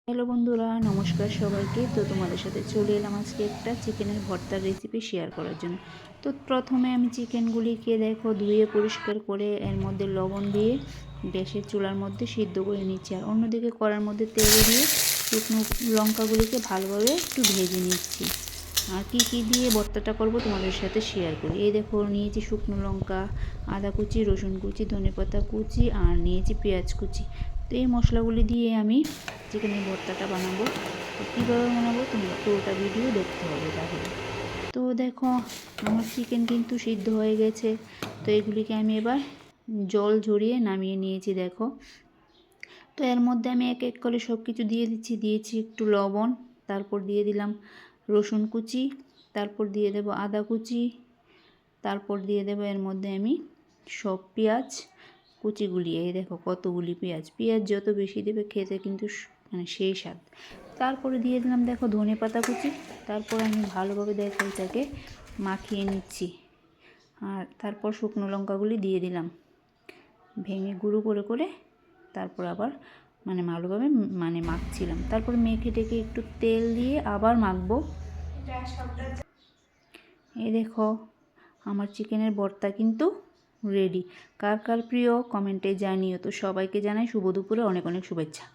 Hello বন্ধুরা, নমস্কার সবাইকে। তো তোমাদের সাথে চলে এলাম আজকে একটা চিকেনের ভর্তার রেসিপি শেয়ার করার জন্য। তো প্রথমে আমি চিকেনগুলিকে ধুয়ে পরিষ্কার করে এর মধ্যে লবণ দিয়ে গ্যাসের চুলার মধ্যে সিদ্ধ করে নিচ্ছি। আর অন্যদিকে কড়ার মধ্যে তেল দিয়ে শুকনো লঙ্কাগুলিকে ভালোভাবে একটু ভেজে নিচ্ছি। আর কি দিয়ে ভর্তাটা করব তোমাদের সাথে শেয়ার করি। এই দেখো, নিয়েছি শুকনো লঙ্কা, আদা কুচি, রসুন কুচি, ধনেপাতা কুচি আর নিয়েছি পেঁয়াজ কুচি। তো এই মশলাগুলি দিয়ে আমি চিকেনের ভর্তাটা বানাবো। তো কীভাবে বানাবো তোমরা পুরোটা ভিডিও দেখতে হবে তাহলে। তো দেখো, আমার চিকেন কিন্তু সিদ্ধ হয়ে গেছে। তো এগুলিকে আমি এবার জল ঝরিয়ে নামিয়ে নিয়েছি। দেখো, তো এর মধ্যে আমি এক এক করে সব কিছু দিয়ে দিয়েছি একটু লবণ, তারপর দিয়ে দিলাম রসুন কুচি, তারপর দিয়ে দেব আদা কুচি, তারপর দিয়ে দেব এর মধ্যে আমি সব পেঁয়াজ কুচিগুলি। এই দেখো কতগুলি পেঁয়াজ যত বেশি দেবে খেতে কিন্তু সেই স্বাদ। তারপরে দিয়ে দিলাম দেখো ধনেপাতা কুচি। তারপর আমি ভালোভাবে দেখো এটাকে মাখিয়ে নিচ্ছি। আর তারপর শুকনো লঙ্কাগুলি দিয়ে দিলাম ভেঙে গুঁড়ো করে। তারপর আবার ভালোভাবে মাখছিলাম। তারপর মেখে টেকে একটু তেল দিয়ে আবার মাখবো। এই দেখো, আমার চিকেনের ভর্তা কিন্তু রেডি। কার কার প্রিয় কমেন্টে জানিও। তো সবাইকে জানাই শুভ দুপুরে অনেক অনেক শুভেচ্ছা।